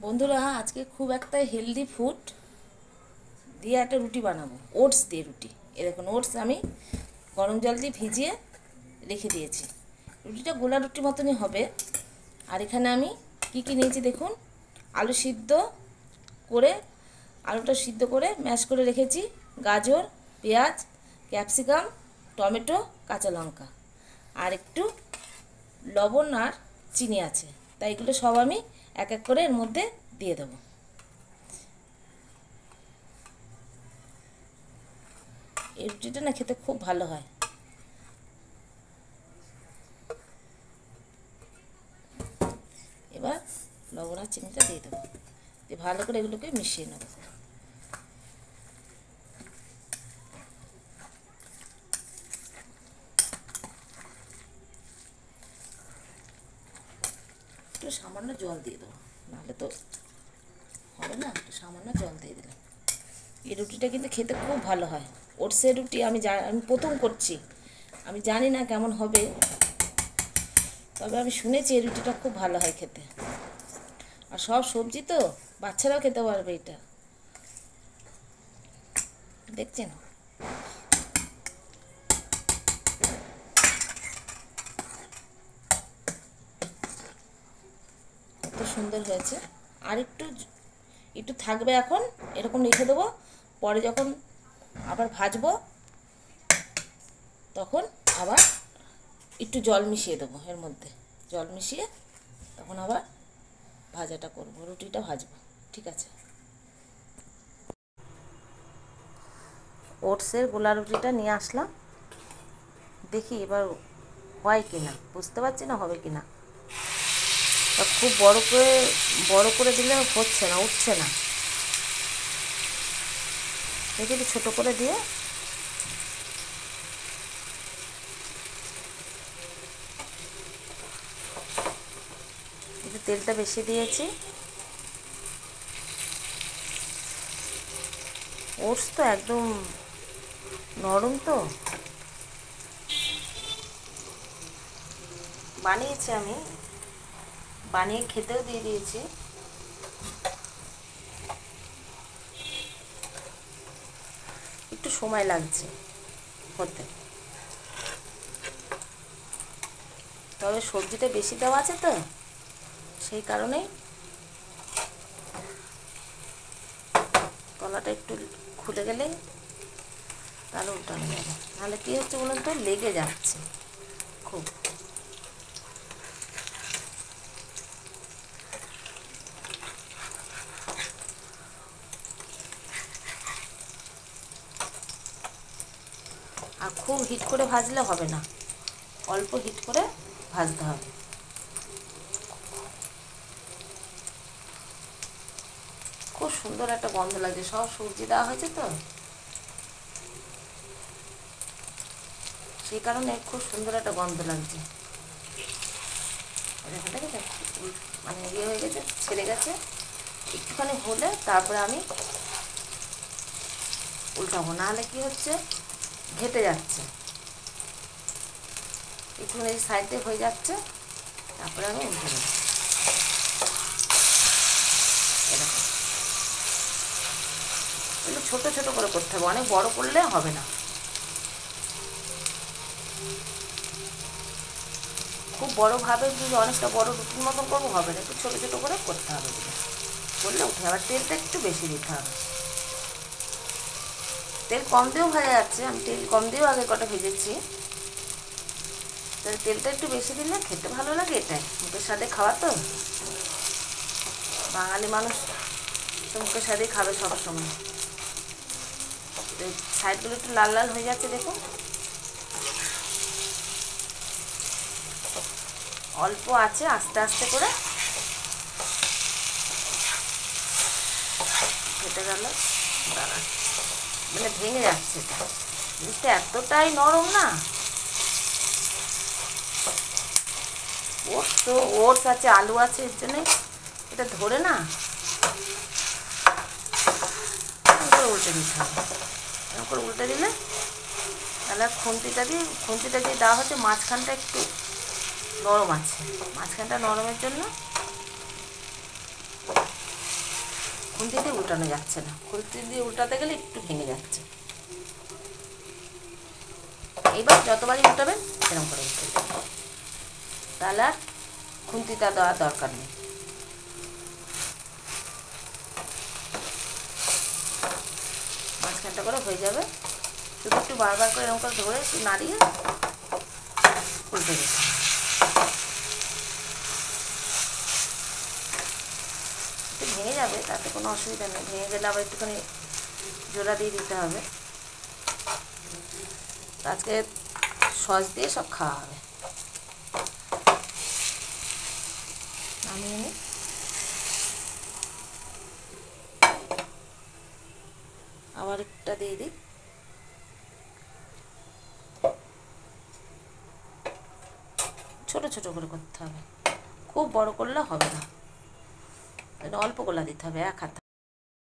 বন্ধুরা আজকে খুব একটা হেলদি ফুড দিয়ে একটা রুটি বানাবো, ওটস দিয়ে রুটি। এ দেখুন, ওটস আমি গরম জল দিয়ে ভিজিয়ে রেখে দিয়েছি। রুটিটা গোলা রুটির মতনই হবে। আর এখানে আমি কি কি নিয়েছি দেখুন। আলু সিদ্ধ করে, আলুটা সিদ্ধ করে ম্যাশ করে রেখেছি, গাজর, পেঁয়াজ, ক্যাপসিকাম, টমেটো, কাঁচা লঙ্কা, আর একটু লবণ আর চিনি আছে। তাই এগুলো সব আমি এক এক করে এর মধ্যে দিয়ে দেবো। এই রুটিটা না খেতে খুব ভালো হয়। এবার লবণ আর চিনিটা দিয়ে দেবো, দিয়ে ভালো করে এগুলোকে মিশিয়ে নেব। একটু সামান্য জল দিয়ে দেবো, নাহলে তো হবে না। একটু সামান্য জল দিয়ে দিলাম। এই রুটিটা কিন্তু খেতে খুব ভালো হয়। ওটসের রুটি আমি প্রথম করছি, আমি জানি না কেমন হবে, তবে আমি শুনেছি এই রুটিটা খুব ভালো হয় খেতে। আর সব সবজি তো, বাচ্চারাও খেতে পারবে এটা। দেখছেন কত সুন্দর হয়েছে। আর একটু একটু থাকবে, এখন এরকম রেখে দেবো। পরে যখন আবার ভাজবো তখন আবার একটু জল মিশিয়ে দেবো এর মধ্যে। জল মিশিয়ে তখন আবার ভাজাটা করব, রুটিটা ভাজবো। ঠিক আছে। ওটসের গোলা রুটিটা নিয়ে আসলাম, দেখি এবার হয় কি না, বুঝতে পারছি না হবে কি না। খুব বড় করে দিলে হচ্ছে না, উঠছে না। দেখি একটু ছোটো করে দিয়ে একটু তেলটা বেশি দিয়েছি। ওটস তো একদম নরম, তো বানিয়েছি আমি, বানিয়ে খেতেও দিয়ে দিয়েছি। একটু সময় লাগছে হতে, তবে সবজিটা বেশি দেওয়া আছে তো সেই কারণেই তলাটা একটু খুলে গেলে তাহলে উল্টানো যাবে। নাহলে কী হচ্ছে বলুন তো, লেগে যাচ্ছে খুব। আর খুব হিট করে ভাজলে হবে না, অল্প হিট করে ভাজতে হবে। খুব সুন্দর একটা গন্ধ লাগছে, সব সবজি দেওয়া হয়েছে তো সেই কারণে খুব সুন্দর একটা গন্ধ লাগছে। দেখেছে মানে ইয়ে হয়ে গেছে, ছেড়ে গেছে। একটুখানি হলে তারপরে আমি উল্টাবো, নাহলে কি হচ্ছে ঘেটে যাচ্ছে। একটুখানি সাইডে হয়ে যাচ্ছে, তারপরে আমি উল্টে দেবো। এরকম একটু ছোটো ছোটো করে করতে হবে, অনেক বড় করলে হবে না। খুব বড়োভাবে যদি অনেকটা বড় রুটির মতন করবো হবে না, একটু ছোটো ছোটো করে করতে হবে। করলে উঠে, আবার তেলটা একটু বেশি দিতে হবে। তেল কম দিয়েও ভাজা যাচ্ছে, আমি তেল কম দিয়েও আগে কটা ভেজেছি। তাহলে তেলটা একটু বেশি দিলে খেতে ভালো লাগে। এটাই মুখের স্বাদে খাওয়া তো, বাঙালি মানুষ তো মুখের স্বাদেই খাবে সবসময়। সাইডগুলো একটু লাল লাল হয়ে যাচ্ছে দেখুন। অল্প আছে, আস্তে আস্তে করে খেতে গেল দাঁড়া, মানে ভেঙে যাচ্ছে। এটা জিনিসটা এতটাই নরম না। ওটস তো, ওটস আছে, আলু আছে, এর জন্যে এটা ধরে না। উল্টে দিতে হবে, এরকম করে উল্টে দিলে তাহলে খুন্তিটা দিয়ে দেওয়া হচ্ছে। মাঝখানটা একটু নরম আছে, মাঝখানটা নরমের জন্য খুন্তি দিয়ে উল্টানো যাচ্ছে না, খুন্তি দিয়ে উল্টাতে গেলে একটু ভেঙে যাচ্ছে। এইবার যতবারই উল্টাবেন এরকম করে উল্টে দেবেন, তাহলে আর খুন্তিটা দেওয়ার দরকার নেই। মাঝখানটা করে হয়ে যাবে, শুধু একটু বারবার করে এরকম করে ধরে একটু নাড়িয়ে উল্টে দিতে। একটু ভেঙে যাবে, তাতে কোনো অসুবিধা নেই, ভেঙে গেলে আবার একটুখানি জোড়া দিয়ে দিতে হবে। আজকে সস দিয়ে সব খাওয়া হবে। নামিয়ে নিই। আবার একটা দিয়ে দিই। ছোট ছোট করে করতে হবে, খুব বড় করলে হবে না, অল্প গোলা দিতে হবে, এক হাতে।